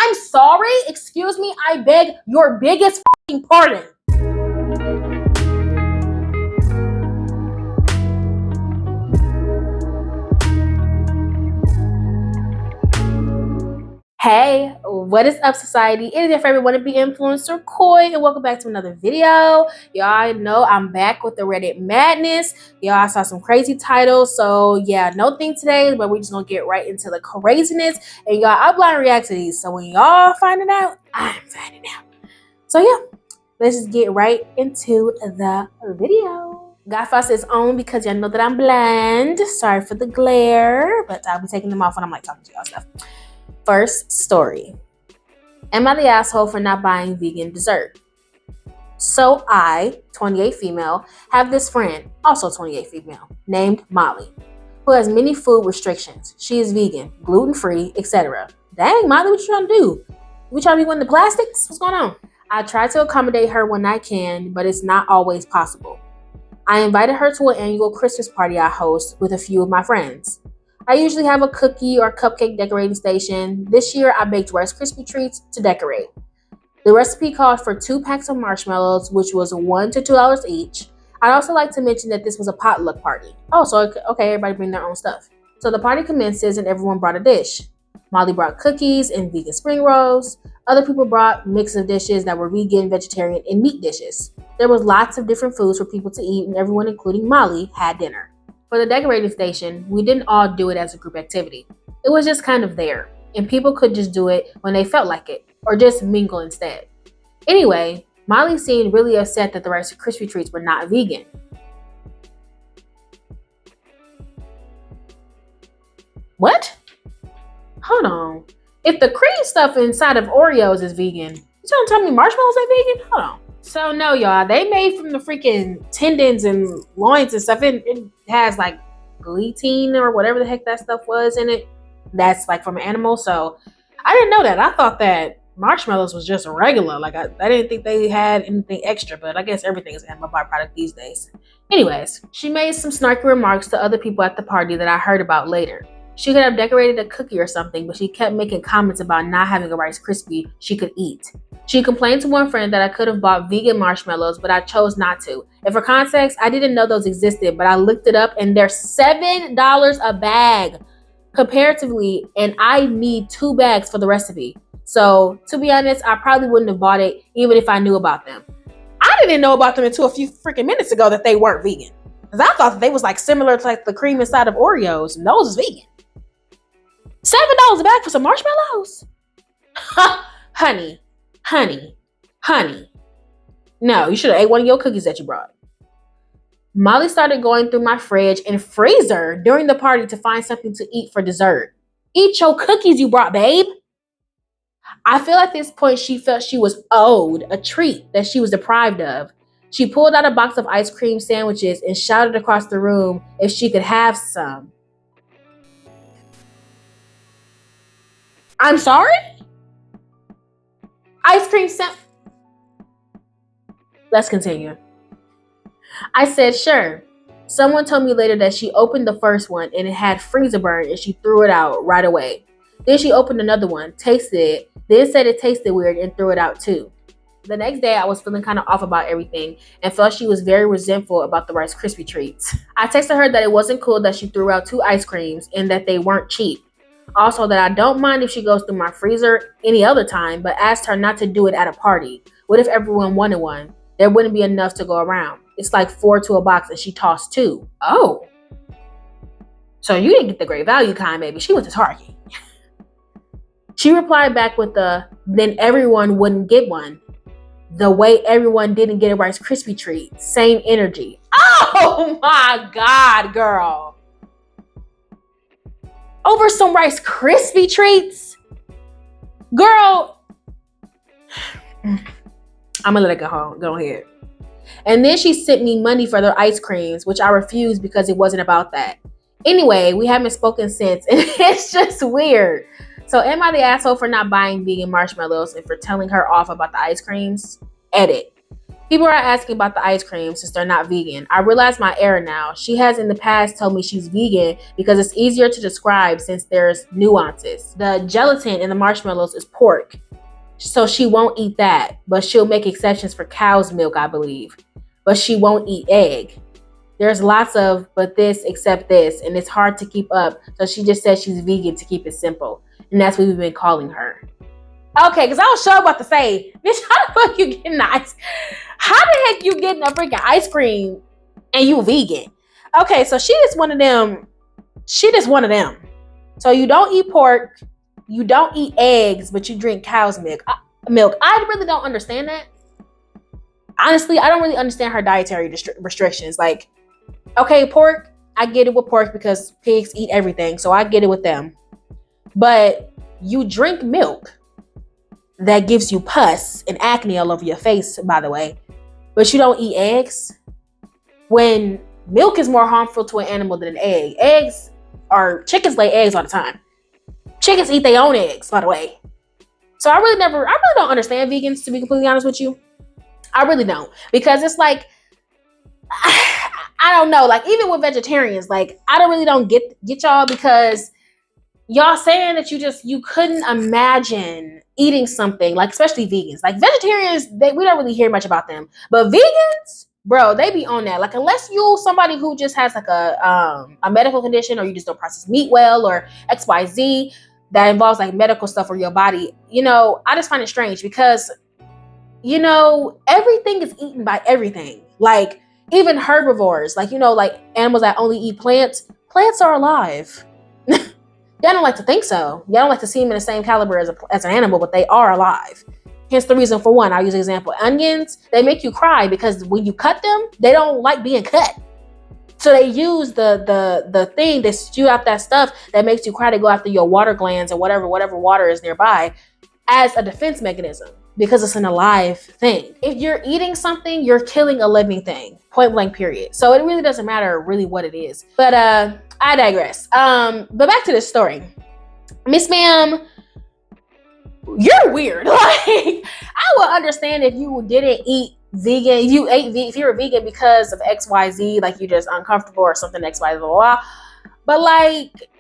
I'm sorry. Excuse me. I beg your biggest fucking pardon. Hey, what is up, society? It is your favorite wannabe influencer, Koi, and welcome back to another video. Y'all know I'm back with the Reddit madness. Y'all saw some crazy titles, so yeah, no thing today, but we're just gonna get right into the craziness. And y'all, I blind react to these, so when y'all find it out, I'm finding out. So yeah, let's just get right into the video. Got faucets on because y'all know that I'm blind. Sorry for the glare, but I'll be taking them off when I'm like talking to y'all stuff. First story. Am I the asshole for not buying vegan dessert? So I, 28 female, have this friend, also 28 female, named Molly, who has many food restrictions. She is vegan, gluten-free, etc. Dang, Molly, what you trying to do? You trying to be one of the plastics? What's going on? I try to accommodate her when I can, but it's not always possible. I invited her to an annual Christmas party I host with a few of my friends. I usually have a cookie or cupcake decorating station. This year, I baked Rice Krispie treats to decorate. The recipe called for 2 packs of marshmallows, which was $1 to $2 each. I'd also like to mention that this was a potluck party. Oh, so okay, everybody bring their own stuff. So the party commences and everyone brought a dish. Molly brought cookies and vegan spring rolls. Other people brought mix of dishes that were vegan, vegetarian, and meat dishes. There was lots of different foods for people to eat, and everyone, including Molly, had dinner. For the decorating station, we didn't all do it as a group activity. It was just kind of there, and people could just do it when they felt like it, or just mingle instead. Anyway, Molly seemed really upset that the Rice Krispie treats were not vegan. What? Hold on. If the cream stuff inside of Oreos is vegan, you trying to tell me marshmallows ain't vegan? Hold on. So no, y'all, they made from the freaking tendons and loins and stuff. It has like gluten or whatever the heck that stuff was in it. That's like from an animal. So I didn't know that. I thought that marshmallows was just regular. Like I didn't think they had anything extra, but I guess everything is animal byproduct these days. Anyways, she made some snarky remarks to other people at the party that I heard about later. She could have decorated a cookie or something, but she kept making comments about not having a Rice Krispie she could eat. She complained to one friend that I could have bought vegan marshmallows, but I chose not to. And for context, I didn't know those existed, but I looked it up and they're $7 a bag comparatively, and I need 2 bags for the recipe. So to be honest, I probably wouldn't have bought it even if I knew about them. I didn't know about them until a few freaking minutes ago that they weren't vegan. Because I thought that they was like similar to like the cream inside of Oreos, and those is vegan. $7 a bag for some marshmallows? Honey. No, you should have ate one of your cookies that you brought. Molly started going through my fridge and freezer during the party to find something to eat for dessert. Eat your cookies you brought, babe. I feel at this point she felt she was owed a treat that she was deprived of. She pulled out a box of ice cream sandwiches and shouted across the room if she could have some. I'm sorry? Ice cream Let's continue. I said, sure. Someone told me later that she opened the first one and it had freezer burn and she threw it out right away. Then she opened another one, tasted it, then said it tasted weird and threw it out too. The next day, I was feeling kind of off about everything and felt she was very resentful about the Rice Krispie treats. I texted her that it wasn't cool that she threw out 2 ice creams and that they weren't cheap. Also, that I don't mind if she goes through my freezer any other time, but asked her not to do it at a party. What if everyone wanted one? There wouldn't be enough to go around. It's like 4 to a box and she tossed 2. Oh. So you didn't get the great value kind, baby. She went to Target. She replied back with then everyone wouldn't get one. The way everyone didn't get a Rice Krispie treat. Same energy. Oh my God, girl. Over some Rice Krispie treats? Girl. I'm gonna let it go ahead. And then she sent me money for their ice creams, which I refused because it wasn't about that. Anyway, we haven't spoken since, and it's just weird. So am I the asshole for not buying vegan marshmallows and for telling her off about the ice creams? Edit. People are asking about the ice cream since they're not vegan. I realize my error now. She has in the past told me she's vegan because it's easier to describe since there's nuances. The gelatin in the marshmallows is pork, so she won't eat that, but she'll make exceptions for cow's milk, I believe. But she won't eat egg. There's lots of but this except this, and it's hard to keep up, so she just says she's vegan to keep it simple. And that's what we've been calling her. Okay, because I was sure about to say, bitch, how the fuck you getting ice? How the heck you getting a freaking ice cream and you vegan? Okay, so she just one of them. She just one of them. So you don't eat pork, you don't eat eggs, but you drink cow's milk. I really don't understand that. Honestly, I don't really understand her dietary restrictions. Like, okay, pork, I get it with pork because pigs eat everything, so I get it with them. But you drink milk that gives you pus and acne all over your face, by the way, but you don't eat eggs? When milk is more harmful to an animal than an egg. Chickens lay eggs all the time. Chickens eat their own eggs, by the way. So I really don't understand vegans, to be completely honest with you. I really don't. Because it's like, I don't know, like even with vegetarians, like I don't get y'all, because y'all saying that you couldn't imagine eating something, like especially vegans. Like vegetarians, we don't really hear much about them. But vegans, bro, they be on that. Like unless you somebody who just has like a medical condition, or you just don't process meat well, or XYZ that involves like medical stuff for your body, I just find it strange because everything is eaten by everything. Like even herbivores, like like animals that only eat plants. Plants are alive. Y'all don't like to think so. Y'all don't like to see them in the same caliber as an animal, but they are alive. Hence the reason for one. I'll use an example. Onions, they make you cry because when you cut them, they don't like being cut. So they use the thing, they spew out that stuff that makes you cry to go after your water glands or whatever water is nearby as a defense mechanism, because it's an alive thing. If you're eating something, you're killing a living thing. Point blank, period. So it really doesn't matter really what it is. But I digress. But back to this story. Miss Ma'am, you're weird. Like, I would understand if you didn't eat vegan. If you were vegan because of XYZ, like you just uncomfortable or something, XYZ, blah, blah, blah. But like,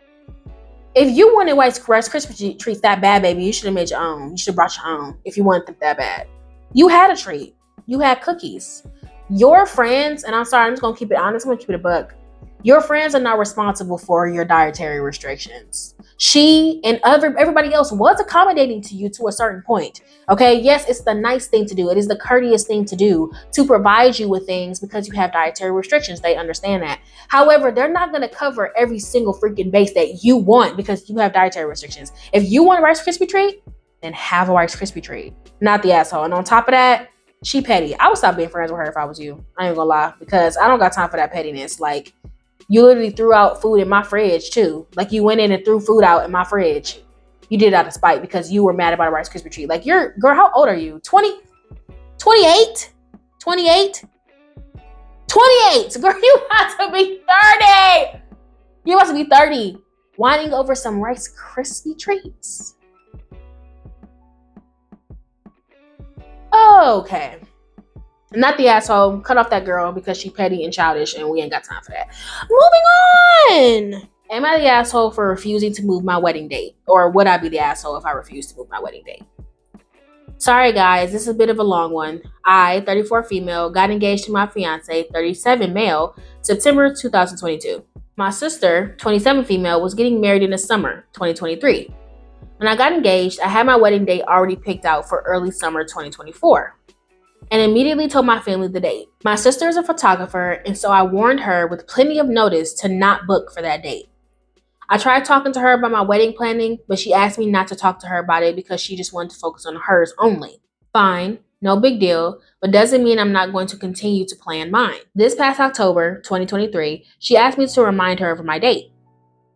if you wanted Rice Krispie treats that bad, baby, you should have made your own. You should have brought your own if you wanted them that bad. You had a treat. You had cookies. Your friends, and I'm sorry, I'm just going to keep it honest. I'm going to keep it a buck. Your friends are not responsible for your dietary restrictions. She and everybody else was accommodating to you to a certain point. Okay, yes, it's the nice thing to do. It is the courteous thing to do to provide you with things because you have dietary restrictions. They understand that. However, they're not going to cover every single freaking base that you want because you have dietary restrictions. If you want a Rice Krispie treat, then have a Rice Krispie treat, not the asshole. And on top of that, she petty. I would stop being friends with her if I was you. I ain't gonna lie, because I don't got time for that pettiness. Like, you literally threw out food in my fridge too. Like you went in and threw food out in my fridge. You did it out of spite because you were mad about a Rice Krispie treat. Like girl, how old are you? 20, 28? 28? 28! Girl, you have to be 30! You must be 30. Whining over some Rice Krispie treats. Okay. Not the asshole. Cut off that girl because she petty and childish and we ain't got time for that. Moving on. Am I the asshole for refusing to move my wedding date? Or would I be the asshole if I refused to move my wedding date? Sorry guys, this is a bit of a long one. I, 34 female, got engaged to my fiance, 37 male, September 2022. My sister, 27 female, was getting married in the summer, 2023. When I got engaged, I had my wedding date already picked out for early summer 2024. And immediately told my family the date. My sister is a photographer, and so I warned her with plenty of notice to not book for that date. I tried talking to her about my wedding planning, but she asked me not to talk to her about it because she just wanted to focus on hers only. Fine, no big deal, but doesn't mean I'm not going to continue to plan mine. This past October, 2023, she asked me to remind her of my date.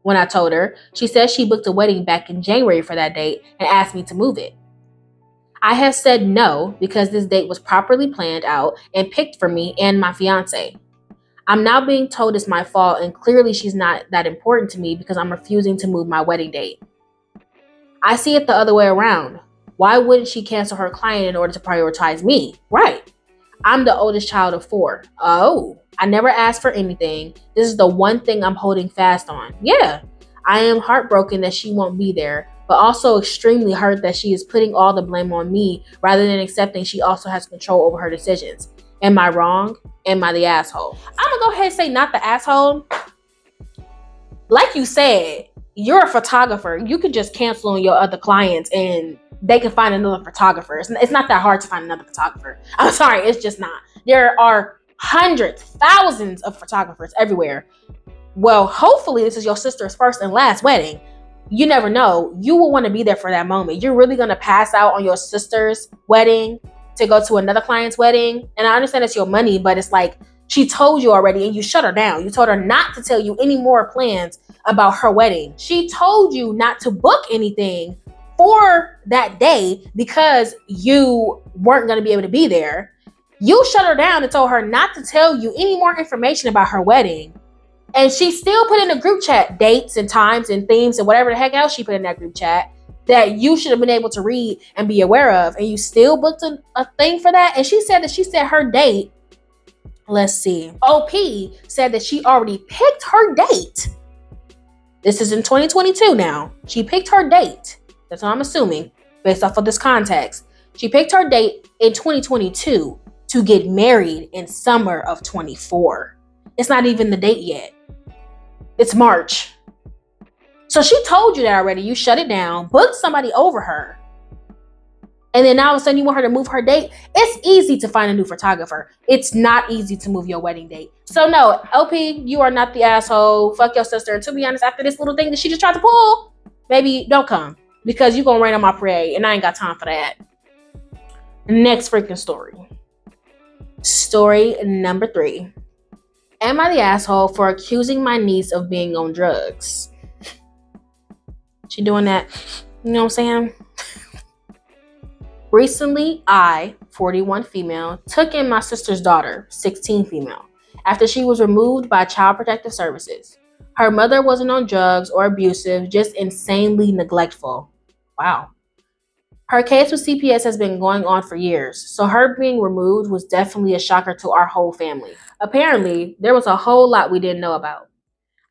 When I told her, she said she booked a wedding back in January for that date and asked me to move it. I have said no because this date was properly planned out and picked for me and my fiance. I'm now being told it's my fault and clearly she's not that important to me because I'm refusing to move my wedding date. I see it the other way around. Why wouldn't she cancel her client in order to prioritize me? Right. I'm the oldest child of 4. Oh, I never asked for anything. This is the one thing I'm holding fast on. Yeah, I am heartbroken that she won't be there, but also extremely hurt that she is putting all the blame on me rather than accepting she also has control over her decisions. Am I wrong? Am I the asshole? I'm gonna go ahead and say not the asshole. Like you said, you're a photographer. You could just cancel on your other clients and they can find another photographer. It's not that hard to find another photographer. I'm sorry, it's just not. There are hundreds, thousands of photographers everywhere. Well, hopefully this is your sister's first and last wedding. You never know. You will want to be there for that moment. You're really going to pass out on your sister's wedding to go to another client's wedding. And I understand it's your money, but it's like she told you already and you shut her down. You told her not to tell you any more plans about her wedding. She told you not to book anything for that day because you weren't going to be able to be there. You shut her down and told her not to tell you any more information about her wedding. And she still put in the group chat dates and times and themes and whatever the heck else she put in that group chat that you should have been able to read and be aware of. And you still booked a thing for that. And she said her date. Let's see. OP said that she already picked her date. This is in 2022 now. She picked her date. That's what I'm assuming based off of this context. She picked her date in 2022 to get married in summer of 24. It's not even the date yet. It's March. So she told you that already. You shut it down, booked somebody over her. And then all of a sudden you want her to move her date. It's easy to find a new photographer. It's not easy to move your wedding date. So no, LP, you are not the asshole. Fuck your sister. And to be honest, after this little thing that she just tried to pull, maybe don't come. Because you're going to rain on my parade. And I ain't got time for that. Next freaking story. Story number 3. Am I the asshole for accusing my niece of being on drugs? She doing that, you know what I'm saying? Recently, I, 41 female, took in my sister's daughter, 16 female, after she was removed by Child Protective Services. Her mother wasn't on drugs or abusive, just insanely neglectful. Wow. Her case with CPS has been going on for years, so her being removed was definitely a shocker to our whole family. Apparently, there was a whole lot we didn't know about.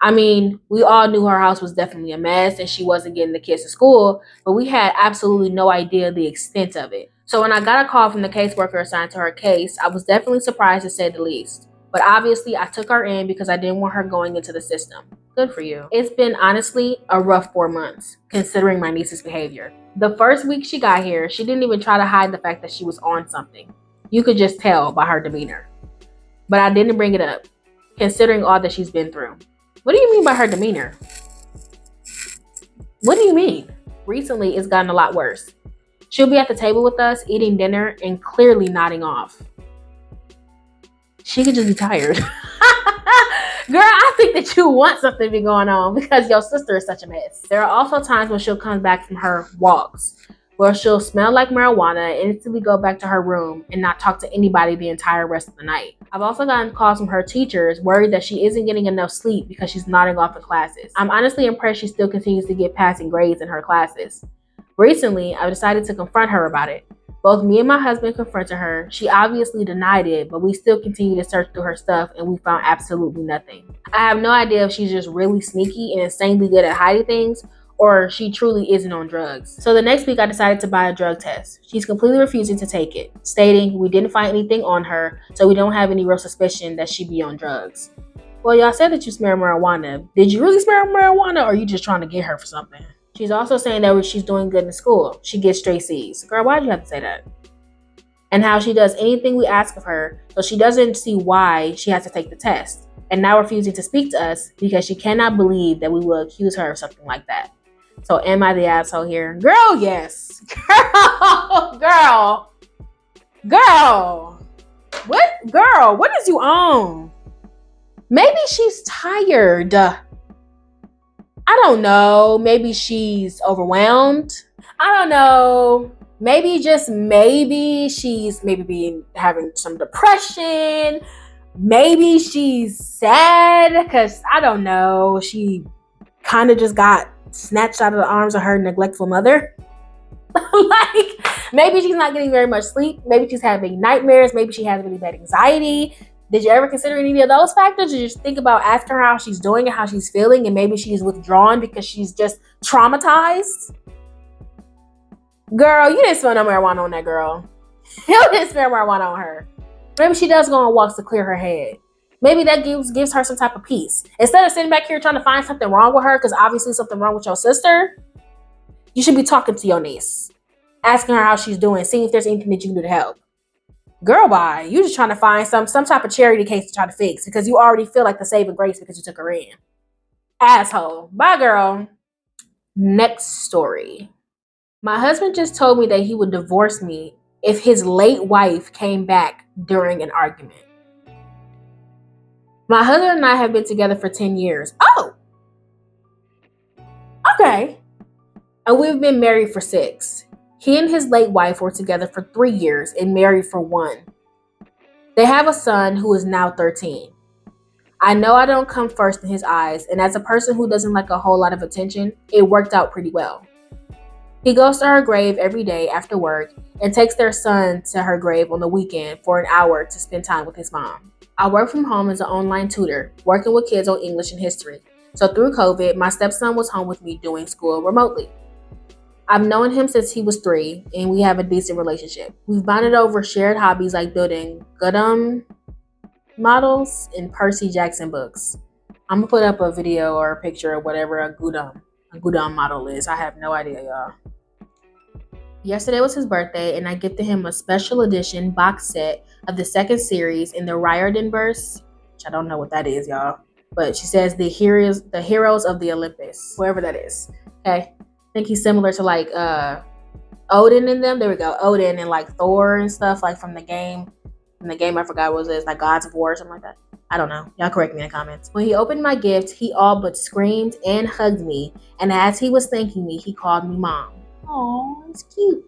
I mean, we all knew her house was definitely a mess and she wasn't getting the kids to school, but we had absolutely no idea the extent of it. So when I got a call from the caseworker assigned to her case, I was definitely surprised to say the least. But obviously, I took her in because I didn't want her going into the system. Good for you. It's been honestly a rough 4 months, considering my niece's behavior. The first week she got here, she didn't even try to hide the fact that she was on something. You could just tell by her demeanor. But I didn't bring it up, considering all that she's been through. What do you mean by her demeanor? What do you mean? Recently, it's gotten a lot worse. She'll be at the table with us, eating dinner, and clearly nodding off. She could just be tired. Girl, I think that you want something to be going on because your sister is such a mess. There are also times when she'll come back from her walks where she'll smell like marijuana and instantly go back to her room and not talk to anybody the entire rest of the night. I've also gotten calls from her teachers worried that she isn't getting enough sleep because she's nodding off in classes. I'm honestly impressed she still continues to get passing grades in her classes. Recently, I've decided to confront her about it. Both me and my husband confronted her. She obviously denied it, but we still continue to search through her stuff and we found absolutely nothing. I have no idea if she's just really sneaky and insanely good at hiding things, or she truly isn't on drugs. So the next week I decided to buy a drug test. She's completely refusing to take it, stating we didn't find anything on her, so we don't have any real suspicion that she'd be on drugs. Well, y'all said that you smell marijuana. Did you really smell marijuana, or are you just trying to get her for something? She's also saying that she's doing good in school. She gets straight C's. Girl, why'd you have to say that? And how she does anything we ask of her, so she doesn't see why she has to take the test. And now refusing to speak to us because she cannot believe that we will accuse her of something like that. So am I the asshole here? Girl, yes. Girl. What is you on? Maybe she's tired. I don't know. Maybe she's overwhelmed. I don't know. Maybe she's having some depression. Maybe she's sad because I don't know. She kind of just got snatched out of the arms of her neglectful mother. Like, Maybe she's not getting very much sleep. Maybe she's having nightmares. Maybe she has really bad anxiety. Did you ever consider any of those factors? Or just think about asking her how she's doing and how she's feeling, and maybe she's withdrawn because she's just traumatized? Girl, you didn't smell no marijuana on that girl. You didn't smell marijuana on her. Maybe she does go on walks to clear her head. Maybe that gives her some type of peace. Instead of sitting back here trying to find something wrong with her, because obviously something wrong with your sister, you should be talking to your niece, asking her how she's doing, seeing if there's anything that you can do to help. Girl, bye. You just trying to find some type of charity case to try to fix because you already feel like the saving grace because you took her in. Asshole. Bye, girl. Next story. My husband just told me that he would divorce me if his late wife came back during an argument. My husband and I have been together for 10 years. Oh! Okay. And we've been married for 6. He and his late wife were together for 3 years and married for 1. They have a son who is now 13. I know I don't come first in his eyes, and as a person who doesn't like a whole lot of attention, it worked out pretty well. He goes to her grave every day after work and takes their son to her grave on the weekend for an hour to spend time with his mom. I work from home as an online tutor, working with kids on English and history. So through COVID, my stepson was home with me doing school remotely. I've known him since he was 3, and we have a decent relationship. We've bonded over shared hobbies like building Gundam models and Percy Jackson books. I'm gonna put up a video or a picture of whatever a Gundam model is. I have no idea, y'all. Yesterday was his birthday, and I gifted him a special edition box set of the 2nd series in the Riordan verse, which I don't know what that is, y'all. But she says the heroes of the Olympus, whoever that is. Okay, I think he's similar to like Odin in them. There we go, Odin and like Thor and stuff like from the game. I forgot what it was, like Gods of War or something like that. I don't know. Y'all correct me in the comments. When he opened my gift, he all but screamed and hugged me. And as he was thanking me, he called me mom. Oh, it's cute.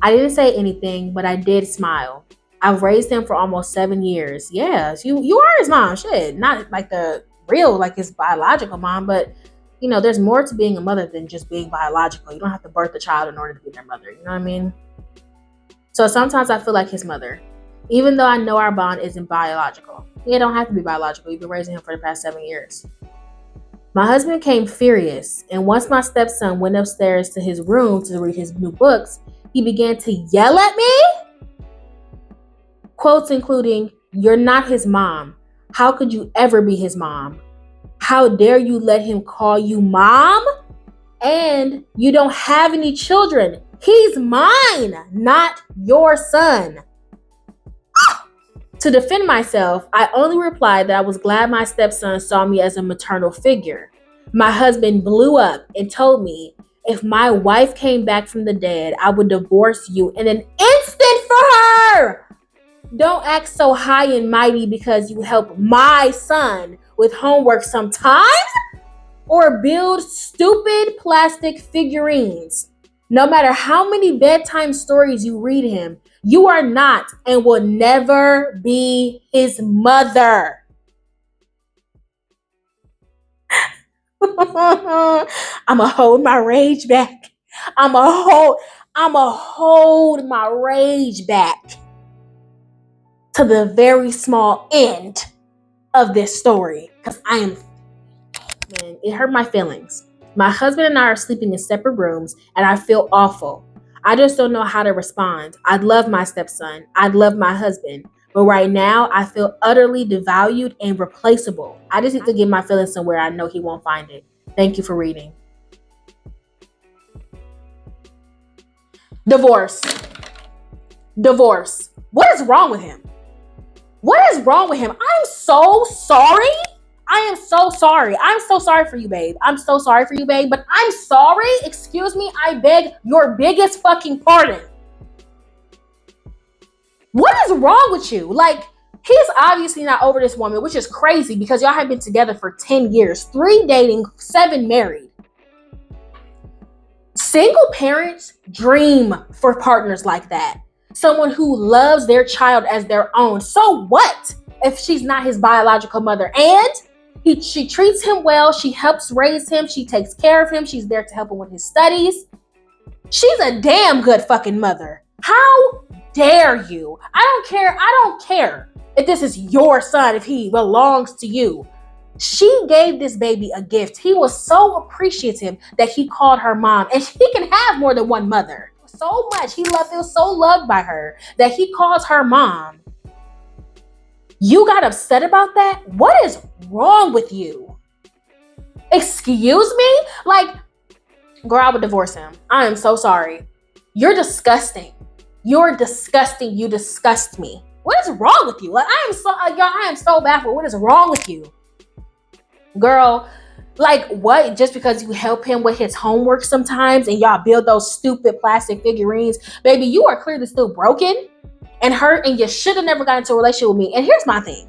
I didn't say anything, but I did smile. I've raised him for almost 7 years. Yes, you are his mom. Shit, not like the real, like his biological mom, but you know, there's more to being a mother than just being biological. You don't have to birth a child in order to be their mother. You know what I mean? So sometimes I feel like his mother, even though I know our bond isn't biological. It don't have to be biological. You've been raising him for the past 7 years. My husband became furious, and once my stepson went upstairs to his room to read his new books, he began to yell at me. Quotes including, "You're not his mom. How could you ever be his mom? How dare you let him call you mom? And you don't have any children. He's mine, not your son." To defend myself, I only replied that I was glad my stepson saw me as a maternal figure. My husband blew up and told me if my wife came back from the dead, I would divorce you in an instant for her. Don't act so high and mighty because you help my son with homework sometimes or build stupid plastic figurines. No matter how many bedtime stories you read him, you are not and will never be his mother. I'ma hold my rage back. I'ma hold my rage back to the very small end of this story. Because man, it hurt my feelings. My husband and I are sleeping in separate rooms, and I feel awful. I just don't know how to respond. I love my stepson. I love my husband. But right now, I feel utterly devalued and replaceable. I just need to get my feelings somewhere I know he won't find it. Thank you for reading. Divorce. What is wrong with him? I'm so sorry. I am so sorry. I'm so sorry for you, babe. But I'm sorry. Excuse me. I beg your biggest fucking pardon. What is wrong with you? Like, he's obviously not over this woman, which is crazy because y'all have been together for 10 years, 3 dating, 7 married. Single parents dream for partners like that. Someone who loves their child as their own. So what if she's not his biological mother? And she treats him well. She helps raise him. She takes care of him. She's there to help him with his studies. She's a damn good fucking mother. How dare you? I don't care if this is your son, if he belongs to you. She gave this baby a gift. He was so appreciative that he called her mom, and he can have more than one mother. So much. He feels so loved by her that he calls her mom. You got upset about that? What is wrong with you? Excuse me? Like, girl, I would divorce him. I am so sorry. You're disgusting. You're disgusting. You disgust me. What is wrong with you? Like, I am so baffled. What is wrong with you? Girl, like, what? Just because you help him with his homework sometimes and y'all build those stupid plastic figurines, baby, you are clearly still broken and hurt, and you should have never got into a relationship with me. And here's my thing.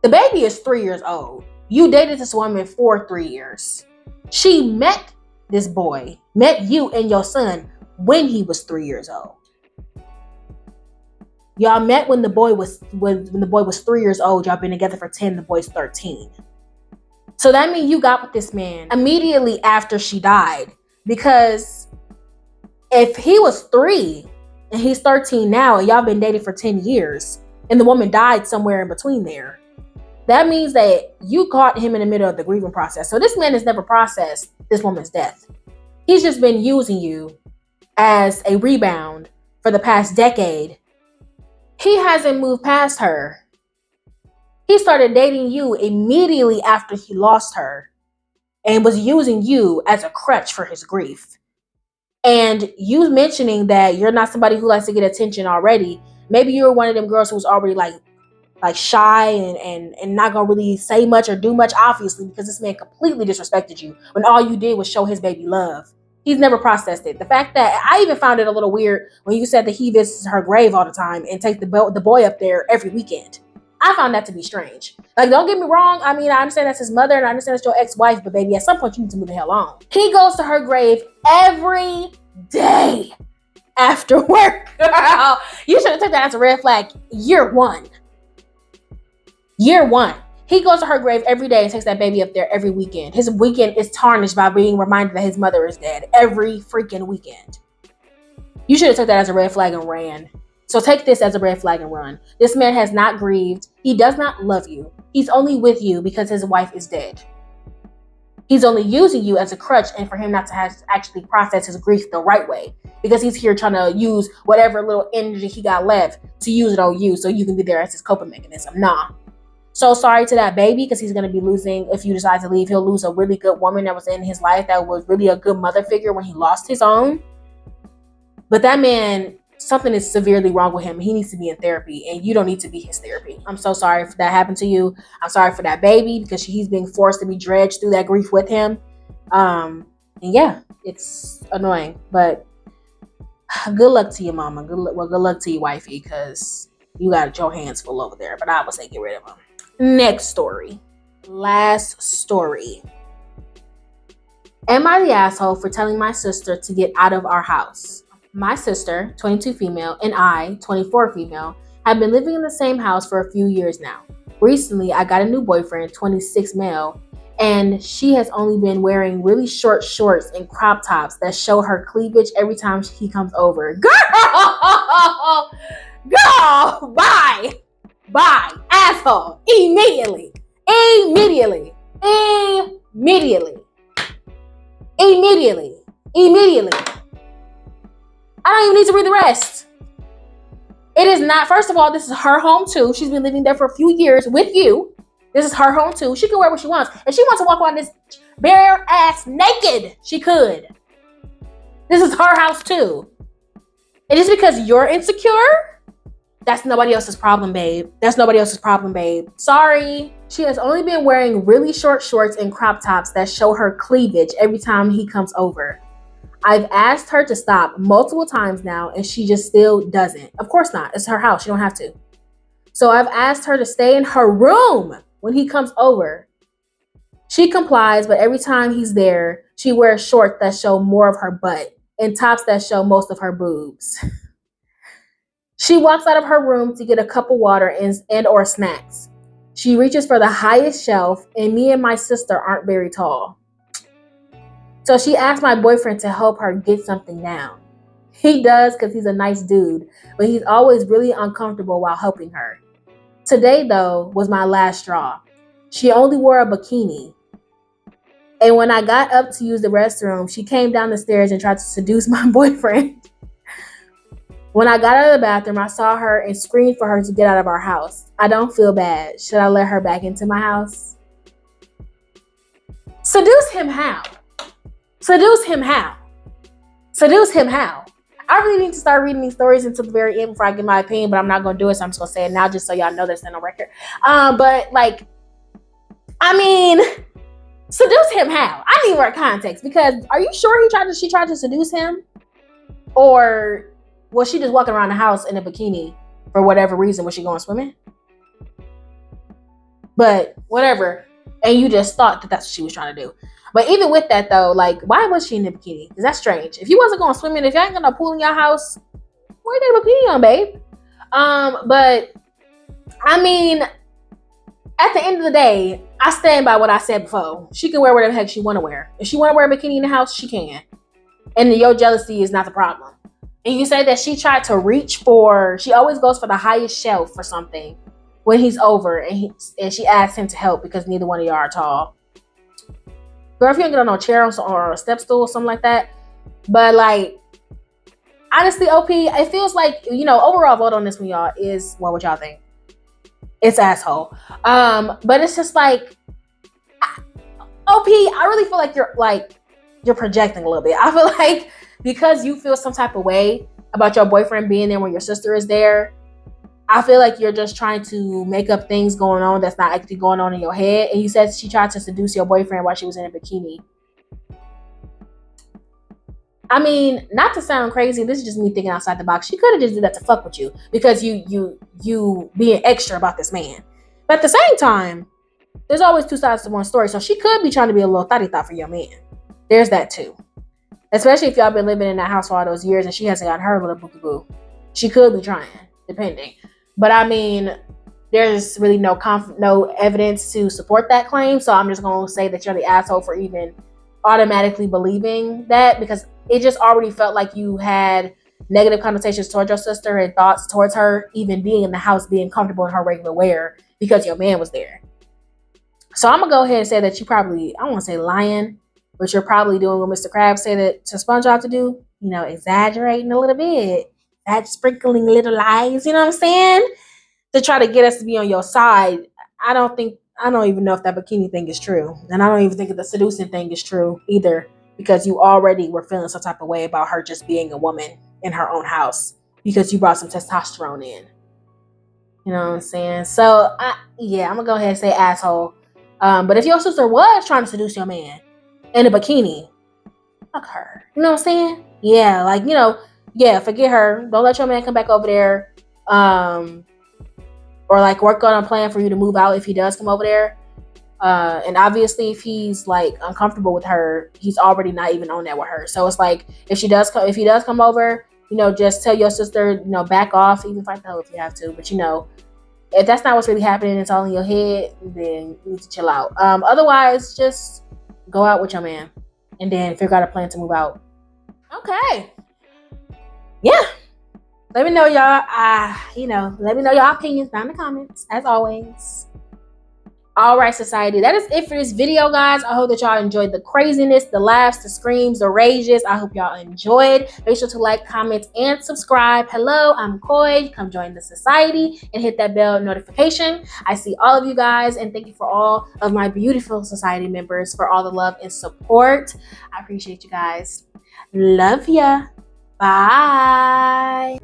The baby is 3 years old. You dated this woman for 3 years. She met this boy, met you and your son when he was 3 years old. Y'all met when the boy was 3 years old. Y'all been together for 10. The boy's 13. So that means you got with this man immediately after she died. Because if he was 3 and he's 13 now, and y'all been dating for 10 years, and the woman died somewhere in between there, that means that you caught him in the middle of the grieving process. So this man has never processed this woman's death. He's just been using you as a rebound for the past decade. He hasn't moved past her. He started dating you immediately after he lost her and was using you as a crutch for his grief. And you mentioning that you're not somebody who likes to get attention already. Maybe you're one of them girls who's already like shy and not gonna really say much or do much, obviously, because this man completely disrespected you when all you did was show his baby love. He's never processed it. The fact that I even found it a little weird when you said that he visits her grave all the time and takes the boy up there every weekend. I found that to be strange. Like, don't get me wrong. I mean, I understand that's his mother and I understand that's your ex-wife, but baby, at some point you need to move the hell on. He goes to her grave every day after work. You should have taken that as a red flag year one. Year one. He goes to her grave every day and takes that baby up there every weekend. His weekend is tarnished by being reminded that his mother is dead every freaking weekend. You should have took that as a red flag and ran. So take this as a red flag and run. This man has not grieved. He does not love you. He's only with you because his wife is dead. He's only using you as a crutch and for him not to have actually process his grief the right way, because he's here trying to use whatever little energy he got left to use it on you so you can be there as his coping mechanism. Nah. So sorry to that baby, because he's going to be losing, if you decide to leave, he'll lose a really good woman that was in his life that was really a good mother figure when he lost his own. But that man, something is severely wrong with him. He needs to be in therapy, and you don't need to be his therapy. I'm so sorry for that happened to you. I'm sorry for that baby, because he's being forced to be dredged through that grief with him. And yeah, it's annoying, but good luck to your mama. Good luck to your wifey, because you got your hands full over there. But I would say get rid of him. Next story. Last story. Am I the asshole for telling my sister to get out of our house? My sister, 22 female, and I, 24 female, have been living in the same house for a few years now. Recently, I got a new boyfriend, 26 male, and she has only been wearing really short shorts and crop tops that show her cleavage every time he comes over. Girl! Girl! Bye! Bye, asshole. Immediately. Immediately. Immediately. Immediately. Immediately. I don't even need to read the rest. It is not, first of all, this is her home too. She's been living there for a few years with you. This is her home too. She can wear what she wants. If she wants to walk around this bare ass naked, she could. This is her house too. And just because you're insecure, that's nobody else's problem, babe. That's nobody else's problem, babe. Sorry. She has only been wearing really short shorts and crop tops that show her cleavage every time he comes over. I've asked her to stop multiple times now, and she just still doesn't. Of course not. It's her house. She don't have to. So I've asked her to stay in her room when he comes over. She complies, but every time he's there, she wears shorts that show more of her butt and tops that show most of her boobs. She walks out of her room to get a cup of water and or snacks. She reaches for the highest shelf, and me and my sister aren't very tall. So she asked my boyfriend to help her get something down. He does because he's a nice dude, but he's always really uncomfortable while helping her. Today, though, was my last straw. She only wore a bikini. And when I got up to use the restroom, she came down the stairs and tried to seduce my boyfriend. When I got out of the bathroom, I saw her and screamed for her to get out of our house. I don't feel bad. Should I let her back into my house? Seduce him how? Seduce him how? Seduce him how? I really need to start reading these stories until the very end before I give my opinion, but I'm not going to do it, so I'm just going to say it now just so y'all know that's in a record. But, like, I mean, seduce him how? I need more context, because are you sure she tried to seduce him? Or was she just walking around the house in a bikini for whatever reason? Was she going swimming? But whatever. And you just thought that that's what she was trying to do. But even with that, though, like, why was she in a bikini? Because that's strange. If you wasn't going swimming, if you ain't got no pool in your house, why you got a bikini on, babe? But I mean, at the end of the day, I stand by what I said before. She can wear whatever the heck she want to wear. If she want to wear a bikini in the house, she can. And your jealousy is not the problem. And you say that she tried to reach for, she always goes for the highest shelf for something when he's over, and she asked him to help because neither one of y'all are tall. Girl, if you don't get on no chair or a step stool or something like that. But, like, honestly, OP, it feels like, overall vote on this one, y'all, is, well, what y'all think? It's asshole. But it's just like, OP, I really feel like you're projecting a little bit. I feel like because you feel some type of way about your boyfriend being there when your sister is there, I feel like you're just trying to make up things going on that's not actually going on in your head. And you said she tried to seduce your boyfriend while she was in a bikini. I mean, not to sound crazy, this is just me thinking outside the box. She could have just did that to fuck with you because you being extra about this man. But at the same time, there's always two sides to one story. So she could be trying to be a little thotty thought for your man. There's that too. Especially if y'all been living in that house for all those years and she hasn't got her little bookie boo. She could be trying, depending. But I mean, there's really no evidence to support that claim. So I'm just going to say that you're the asshole for even automatically believing that, because it just already felt like you had negative connotations towards your sister and thoughts towards her even being in the house, being comfortable in her regular wear because your man was there. So I'm going to go ahead and say that you probably, I don't want to say lying, but you're probably doing what Mr. Krabs said to SpongeBob to do, exaggerating a little bit. That sprinkling little lies, you know what I'm saying? To try to get us to be on your side. I don't even know if that bikini thing is true. And I don't even think that the seducing thing is true either, because you already were feeling some type of way about her just being a woman in her own house because you brought some testosterone in. You know what I'm saying? So, I'm going to go ahead and say asshole. But if your sister was trying to seduce your man in a bikini, fuck her. You know what I'm saying? Yeah, like, forget her. Don't let your man come back over there. Or like work on a plan for you to move out if he does come over there. And obviously if he's like uncomfortable with her, he's already not even on that with her. So it's like, if he does come over, just tell your sister, back off, even fight the hell if you have to. But if that's not what's really happening, it's all in your head, then you need to chill out. Otherwise, just go out with your man and then figure out a plan to move out. Okay. Yeah. Let me know, y'all. Let me know your opinions down in the comments, as always. All right, society. That is it for this video, guys. I hope that y'all enjoyed the craziness, the laughs, the screams, the rages. I hope y'all enjoyed. Make sure to like, comment, and subscribe. Hello, I'm Koi. Come join the society and hit that bell notification. I see all of you guys, and thank you for all of my beautiful society members for all the love and support. I appreciate you guys. Love ya. Bye.